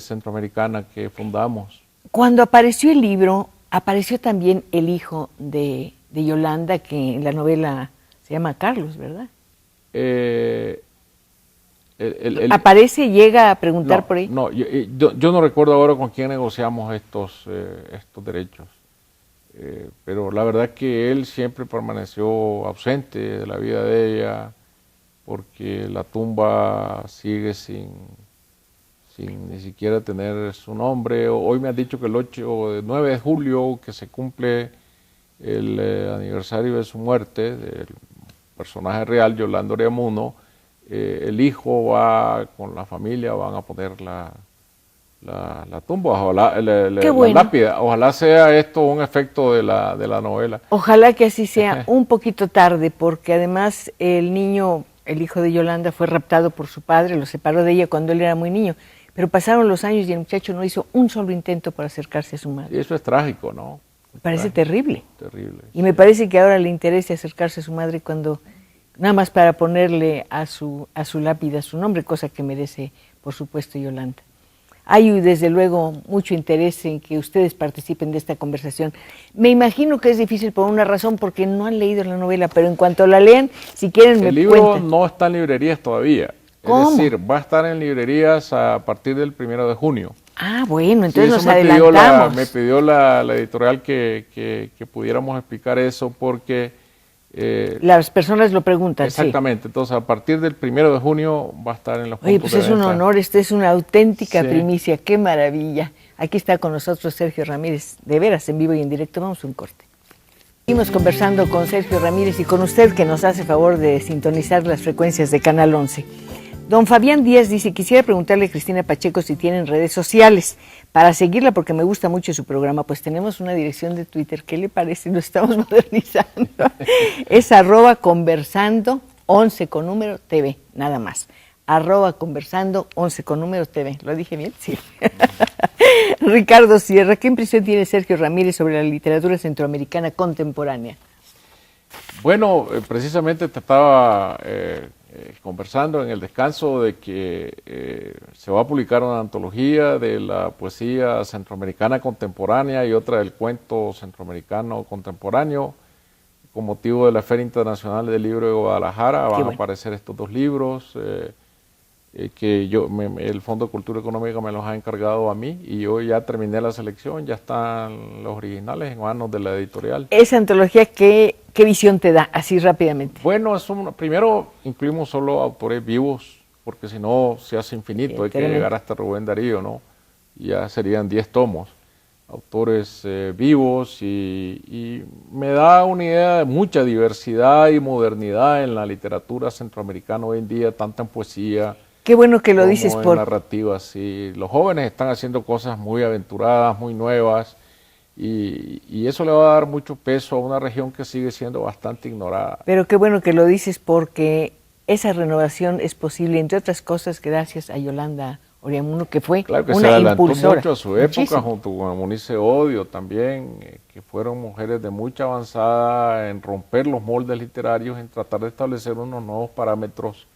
centroamericana que fundamos. Cuando apareció el libro, apareció también el hijo de Yolanda, que en la novela se llama Carlos, ¿verdad? Aparece y llega a preguntar por ahí. No, yo no recuerdo ahora con quién negociamos estos derechos. Pero la verdad que él siempre permaneció ausente de la vida de ella, porque la tumba sigue sin ni siquiera tener su nombre. Hoy me han dicho que el 9 de julio, que se cumple el aniversario de su muerte, del personaje real, Yolanda Oriamuno, el hijo va con la familia, van a poner la tumba, ojalá, la lápida. Ojalá sea esto un efecto de la novela. Ojalá que así sea, un poquito tarde, porque además el niño, el hijo de Yolanda, fue raptado por su padre, lo separó de ella cuando él era muy niño, pero pasaron los años y el muchacho no hizo un solo intento para acercarse a su madre. Y eso es trágico, ¿no? Me parece terrible. Terrible. Y me parece que ahora le interesa acercarse a su madre cuando, nada más para ponerle a su lápida su nombre, cosa que merece, por supuesto, Yolanda. Hay desde luego mucho interés en que ustedes participen de esta conversación. Me imagino que es difícil por una razón, porque no han leído la novela, pero en cuanto la lean, si quieren me cuentan. El libro no está en librerías todavía. ¿Cómo? Es decir, va a estar en librerías a partir del 1 de junio. Ah, bueno, entonces nos adelantamos. Me adelantamos. pidió la editorial que pudiéramos explicar eso porque... las personas lo preguntan. Exactamente, sí. Entonces a partir del 1 de junio va a estar en los puntos. Oye, pues es un honor, esta es una auténtica primicia, qué maravilla. Aquí está con nosotros Sergio Ramírez, de veras, en vivo y en directo. Vamos a un corte. Seguimos conversando con Sergio Ramírez y con usted, que nos hace favor de sintonizar las frecuencias de Canal 11. Don Fabián Díaz dice, quisiera preguntarle a Cristina Pacheco si tienen redes sociales para seguirla, porque me gusta mucho su programa. Pues tenemos una dirección de Twitter, ¿qué le parece? Lo estamos modernizando. Es @conversando 11 con número TV, nada más. @conversando 11 con número TV. ¿Lo dije bien? Sí. Ricardo Sierra, ¿qué impresión tiene Sergio Ramírez sobre la literatura centroamericana contemporánea? Bueno, precisamente te estaba conversando en el descanso de que se va a publicar una antología de la poesía centroamericana contemporánea y otra del cuento centroamericano contemporáneo. Con motivo de la Feria Internacional del Libro de Guadalajara van a aparecer estos dos libros que el Fondo de Cultura Económica me los ha encargado a mí y yo ya terminé la selección, ya están los originales en manos de la editorial. Esa antología, ¿qué visión te da, así rápidamente? Bueno, primero incluimos solo autores vivos, porque si no se hace infinito, hay que llegar hasta Rubén Darío, ¿no? Ya serían 10 tomos. Autores vivos y me da una idea de mucha diversidad y modernidad en la literatura centroamericana hoy en día, tanta en poesía. Qué bueno que lo dices por narrativas, sí. Los jóvenes están haciendo cosas muy aventuradas, muy nuevas y eso le va a dar mucho peso a una región que sigue siendo bastante ignorada. Pero qué bueno que lo dices porque esa renovación es posible, entre otras cosas, gracias a Yolanda Oriamuno, que fue claro que una se adelantó impulsora. Mucho a su época, junto con Munice Odio también, que fueron mujeres de mucha avanzada en romper los moldes literarios, en tratar de establecer unos nuevos parámetros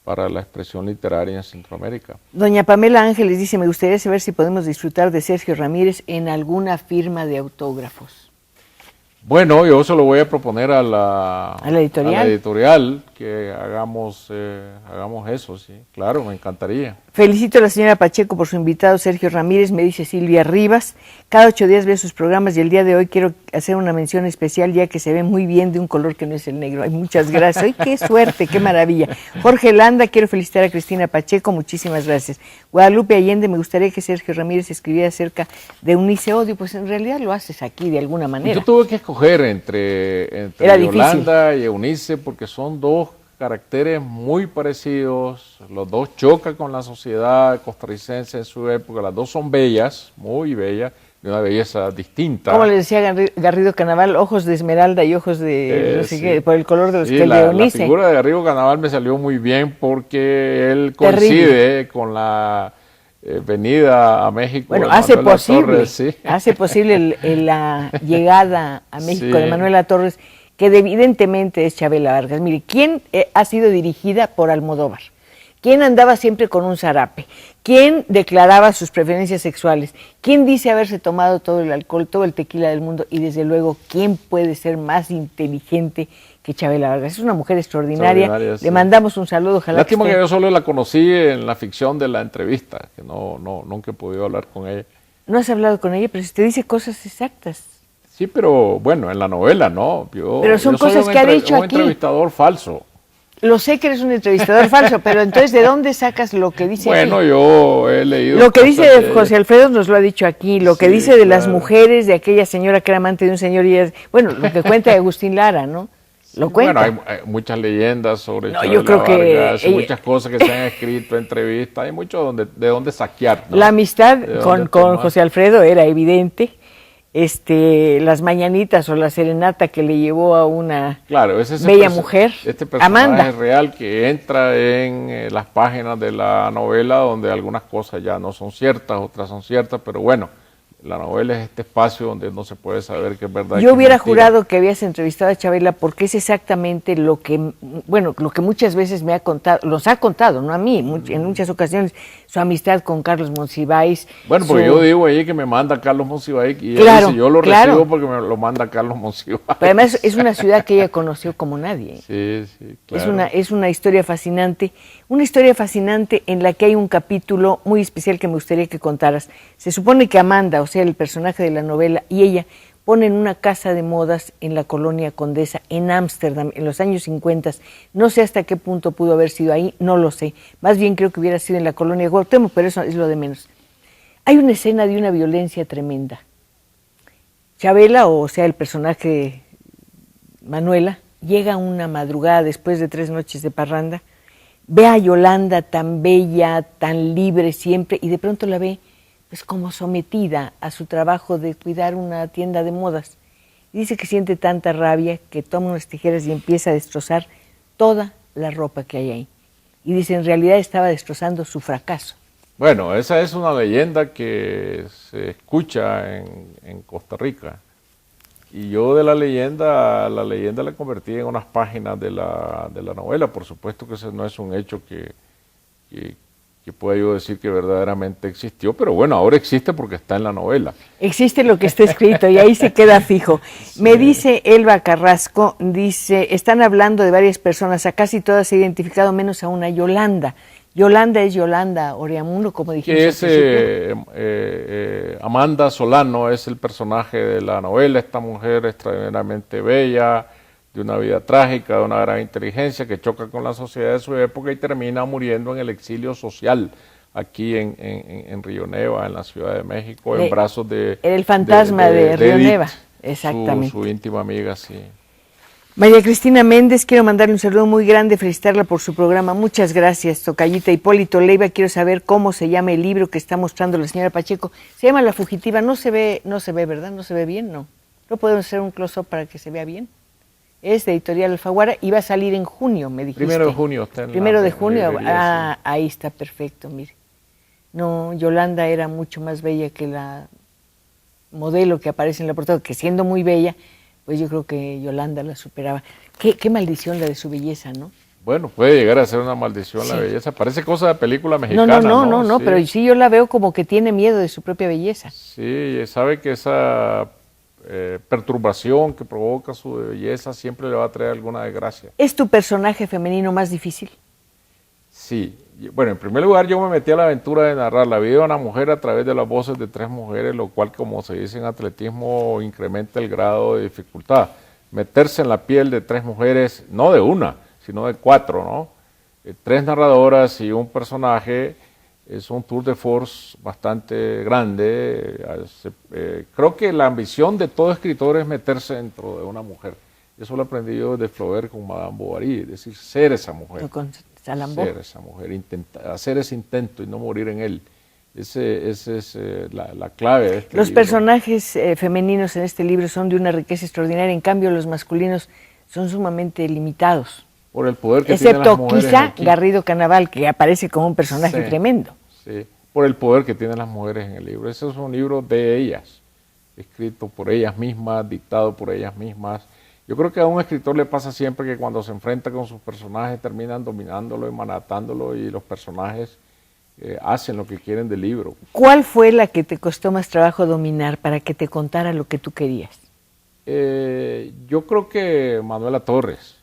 para la expresión literaria en Centroamérica. Doña Pamela Ángeles dice, me gustaría saber si podemos disfrutar de Sergio Ramírez en alguna firma de autógrafos. Bueno, yo se lo voy a proponer a la editorial que hagamos eso, sí, claro, me encantaría. Felicito a la señora Pacheco por su invitado Sergio Ramírez, me dice Silvia Rivas. Cada 8 días veo sus programas y el día de hoy quiero hacer una mención especial ya que se ve muy bien de un color que no es el negro. Ay, muchas gracias. Ay, qué suerte, qué maravilla. Jorge Landa, quiero felicitar a Cristina Pacheco, muchísimas gracias. Guadalupe Allende, me gustaría que Sergio Ramírez escribiera acerca de Eunice Odio, pues en realidad lo haces aquí de alguna manera. Yo tuve que escoger entre Yolanda y Eunice porque son dos caracteres muy parecidos, los dos chocan con la sociedad costarricense en su época, las dos son bellas, muy bellas, de una belleza distinta. Como le decía Garrido Canaval, ojos de esmeralda y ojos de no sé sí. qué, por el color de los Sí, que la Eunice. figura de Garrido Canaval me salió muy bien porque él coincide con la venida a México. Bueno, de hace Manuela posible, Torres, sí. hace posible la llegada a México Sí. de Manuela Torres, que evidentemente es Chabela Vargas. Mire, ¿quién ha sido dirigida por Almodóvar? ¿Quién andaba siempre con un zarape? ¿Quién declaraba sus preferencias sexuales? ¿Quién dice haberse tomado todo el alcohol, todo el tequila del mundo? Y desde luego, ¿quién puede ser más inteligente que Chabela Vargas? Es una mujer extraordinaria. Sí. Le mandamos un saludo. Ojalá Lástima que yo solo la conocí en la ficción de la entrevista, que nunca he podido hablar con ella. No has hablado con ella, pero si te dice cosas exactas. Sí, pero bueno, en la novela, ¿no? Pero son yo soy cosas que ha dicho un aquí. entrevistador falso. Lo sé que eres un entrevistador falso, pero entonces, ¿de dónde sacas lo que dice Bueno, aquí? yo he leído Lo que dice cosas de José Alfredo nos lo ha dicho aquí, lo que Sí, dice de las claro. mujeres, de aquella señora que era amante de un señor y es, bueno, lo que cuenta de Agustín Lara, ¿no? Lo cuenta. Bueno, hay muchas leyendas sobre No, Chabela yo creo que Vargas, ella- muchas cosas que se han escrito, entrevistas, hay mucho de dónde saquear, ¿no? La amistad De con dónde tomar. José Alfredo era evidente. Las mañanitas o la serenata que le llevó a una Claro, ese es bella mujer, este personaje Amanda. real que entra en las páginas de la novela donde algunas cosas ya no son ciertas, otras son ciertas, pero bueno, la novela es este espacio donde no se puede saber qué es verdad. y Yo qué es hubiera mentira. jurado que habías entrevistado a Chabela porque es exactamente lo que, bueno, lo que muchas veces me ha contado, nos ha contado, no a mí, en muchas ocasiones, su amistad con Carlos Monsiváis. Bueno, porque yo digo ahí que me manda Carlos Monsiváis y él Claro, dice, yo lo claro. recibo porque me lo manda Carlos Monsiváis. Pero además es una ciudad que ella conoció como nadie. Sí, claro. Es una historia fascinante en la que hay un capítulo muy especial que me gustaría que contaras. Se supone que Amanda, o sea, el personaje de la novela, y ella ponen una casa de modas en la colonia Condesa, en Ámsterdam, en los años 50. No sé hasta qué punto pudo haber sido ahí, no lo sé. Más bien creo que hubiera sido en la colonia Cuauhtémoc, pero eso es lo de menos. Hay una escena de una violencia tremenda. Chabela, o sea, el personaje Manuela, llega una madrugada después de 3 noches de parranda, ve a Yolanda tan bella, tan libre siempre, y de pronto la ve pues como sometida a su trabajo de cuidar una tienda de modas. Y dice que siente tanta rabia que toma unas tijeras y empieza a destrozar toda la ropa que hay ahí. Y dice, en realidad estaba destrozando su fracaso. Bueno, esa es una leyenda que se escucha en Costa Rica. Y yo de la leyenda la convertí en unas páginas de la novela. Por supuesto que ese no es un hecho que pueda yo decir que verdaderamente existió, pero bueno, ahora existe porque está en la novela. Existe lo que está escrito y ahí se queda fijo. Sí. Me dice Elba Carrasco, dice, están hablando de varias personas, a casi todas se ha identificado menos a una, Yolanda. Yolanda es Yolanda Oreamuno, como dijimos. Que es Amanda Solano, es el personaje de la novela, esta mujer extraordinariamente bella, de una vida trágica, de una gran inteligencia, que choca con la sociedad de su época y termina muriendo en el exilio social, aquí en Río Neva, en la Ciudad de México, en brazos de... Era el fantasma de Río Edith, Neva, exactamente. Su íntima amiga, sí. María Cristina Méndez, quiero mandarle un saludo muy grande, felicitarla por su programa. Muchas gracias, tocallita. Hipólito Leiva, quiero saber cómo se llama el libro que está mostrando la señora Pacheco. Se llama La Fugitiva, no se ve, ¿verdad? ¿No se ve bien? No. ¿No podemos hacer un close-up para que se vea bien? Es de Editorial Alfaguara y va a salir en junio, me dijiste. 1 de junio está en 1 de junio, librería, sí. Ahí está, perfecto, mire. No, Yolanda era mucho más bella que la modelo que aparece en la portada, que siendo muy bella, pues yo creo que Yolanda la superaba. Qué maldición la de su belleza, ¿no? Bueno, puede llegar a ser una maldición la belleza. Parece cosa de película mexicana, No, sí. Pero sí yo la veo como que tiene miedo de su propia belleza. Sí, sabe que esa perturbación que provoca su belleza siempre le va a traer alguna desgracia. ¿Es tu personaje femenino más difícil? Sí. Bueno, en primer lugar yo me metí a la aventura de narrar la vida de una mujer a través de las voces de 3 mujeres, lo cual, como se dice en atletismo, incrementa el grado de dificultad. Meterse en la piel de 3 mujeres, no de una, sino de 4, ¿no? 3 narradoras y un personaje es un tour de force bastante grande. Creo que la ambición de todo escritor es meterse dentro de una mujer. Eso lo aprendí yo de Flaubert con Madame Bovary, es decir, ser esa mujer. O con Salambó. Ser esa mujer, hacer ese intento y no morir en él. Esa es la clave de este Los libro. personajes femeninos en este libro son de una riqueza extraordinaria, en cambio los masculinos son sumamente limitados. Por el poder que tienen las Excepto mujeres quizá aquí. Garrido Canaval, que aparece como un personaje Sí, tremendo. sí, por el poder que tienen las mujeres en el libro. Ese es un libro de ellas, escrito por ellas mismas, dictado por ellas mismas. Yo creo que a un escritor le pasa siempre que cuando se enfrenta con sus personajes terminan dominándolo y manatándolo y los personajes hacen lo que quieren del libro. ¿Cuál fue la que te costó más trabajo dominar para que te contara lo que tú querías? Yo creo que Manuela Torres,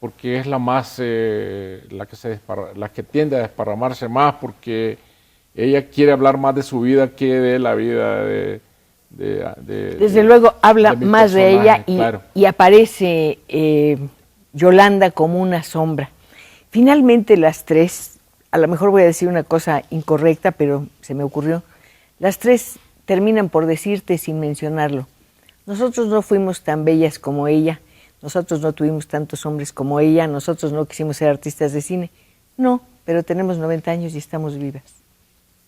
porque es la más, la que tiende a desparramarse más, porque ella quiere hablar más de su vida que de la vida Desde luego habla más de ella claro. y aparece Yolanda como una sombra. Finalmente las tres, a lo mejor voy a decir una cosa incorrecta, pero se me ocurrió, las tres terminan por decirte sin mencionarlo: nosotros no fuimos tan bellas como ella, nosotros no tuvimos tantos hombres como ella, nosotros no quisimos ser artistas de cine. No, pero tenemos 90 años y estamos vivas.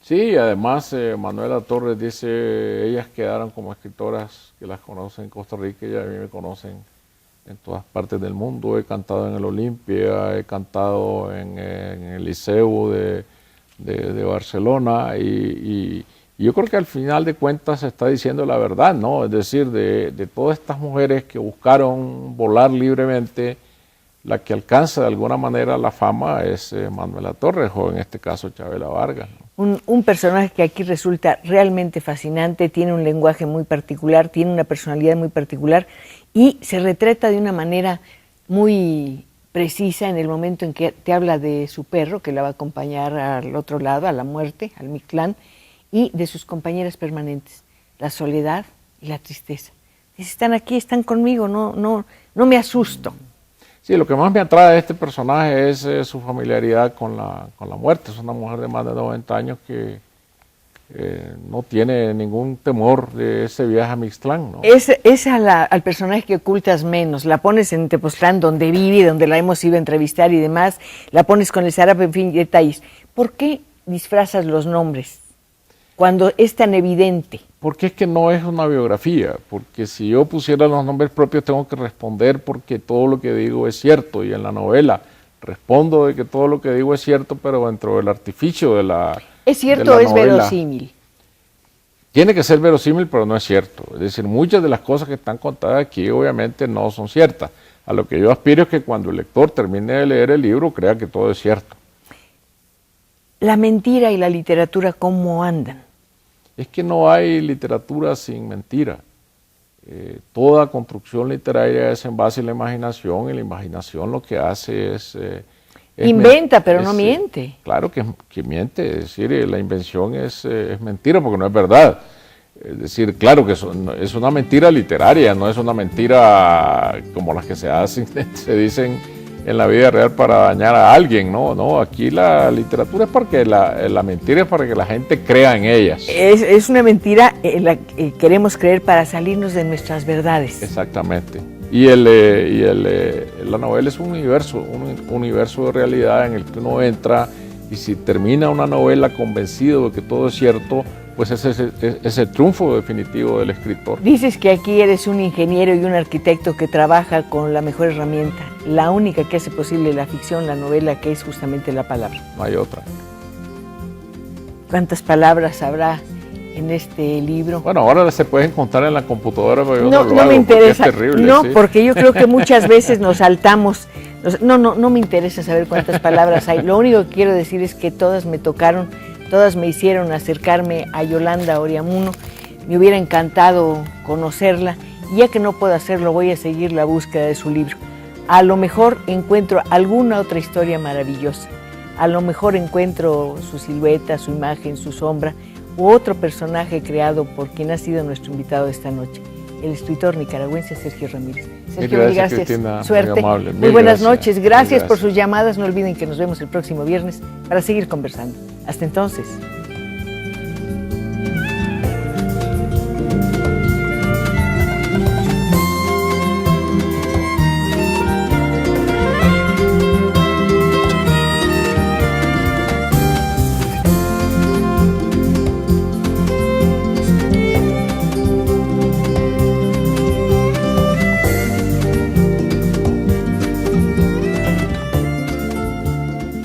Sí, además Manuela Torres dice, ellas quedaron como escritoras que las conocen en Costa Rica y a mí me conocen en todas partes del mundo. He cantado en el Olimpia, he cantado en el Liceu de Barcelona y yo creo que al final de cuentas se está diciendo la verdad, ¿no? Es decir, de todas estas mujeres que buscaron volar libremente, la que alcanza de alguna manera la fama es Manuela Torres, o en este caso Chavela Vargas, ¿no? Un personaje que aquí resulta realmente fascinante, tiene un lenguaje muy particular, tiene una personalidad muy particular y se retrata de una manera muy precisa en el momento en que te habla de su perro, que la va a acompañar al otro lado, a la muerte, al Mictlán, y de sus compañeras permanentes, la soledad y la tristeza. Dice, están aquí, están conmigo, no me asusto. Sí, lo que más me atrae de este personaje es su familiaridad con la muerte. Es una mujer de más de 90 años que no tiene ningún temor de ese viaje a Mixtlán, ¿no? Es al personaje que ocultas menos, la pones en Tepoztlán, donde vive, donde la hemos ido a entrevistar y demás, la pones con el zarape, en fin, detalles. ¿Por qué disfrazas los nombres cuando es tan evidente? Porque es que no es una biografía, porque si yo pusiera los nombres propios tengo que responder porque todo lo que digo es cierto, y en la novela respondo de que todo lo que digo es cierto, pero dentro del artificio de la ¿Es cierto o es verosímil? Tiene que ser verosímil, pero no es cierto. Es decir, muchas de las cosas que están contadas aquí obviamente no son ciertas. A lo que yo aspiro es que cuando el lector termine de leer el libro crea que todo es cierto. La mentira y la literatura, ¿cómo andan? Es que no hay literatura sin mentira. Toda construcción literaria es en base a la imaginación, y la imaginación lo que hace es... inventa, pero no miente. Claro que miente, es decir, la invención es mentira porque no es verdad. Es decir, claro que es una mentira literaria, no es una mentira como las que se hacen, se dicen en la vida real para dañar a alguien, no, aquí la literatura es porque la mentira es para que la gente crea en ellas. Es una mentira en la que queremos creer para salirnos de nuestras verdades. Exactamente. Y la novela es un universo de realidad en el que uno entra, y si termina una novela convencido de que todo es cierto, pues ese es el triunfo definitivo del escritor. Dices que aquí eres un ingeniero y un arquitecto que trabaja con la mejor herramienta, la única que hace posible la ficción, la novela, que es justamente la palabra. No hay otra. ¿Cuántas palabras habrá en este libro? Bueno, ahora se pueden contar en la computadora, pero yo no me interesa. Es terrible, no, ¿sí? Porque yo creo que muchas veces nos saltamos. No me interesa saber cuántas palabras hay. Lo único que quiero decir es que todas me tocaron, todas me hicieron acercarme a Yolanda Oreamuno. Me hubiera encantado conocerla, y ya que no puedo hacerlo, voy a seguir la búsqueda de su libro. A lo mejor encuentro alguna otra historia maravillosa. A lo mejor encuentro su silueta, su imagen, su sombra, u otro personaje creado por quien ha sido nuestro invitado de esta noche, el escritor nicaragüense Sergio Ramírez. Sergio, gracias. Cristina, suerte, muy buenas noches, gracias por sus llamadas, no olviden que nos vemos el próximo viernes para seguir conversando. Hasta entonces.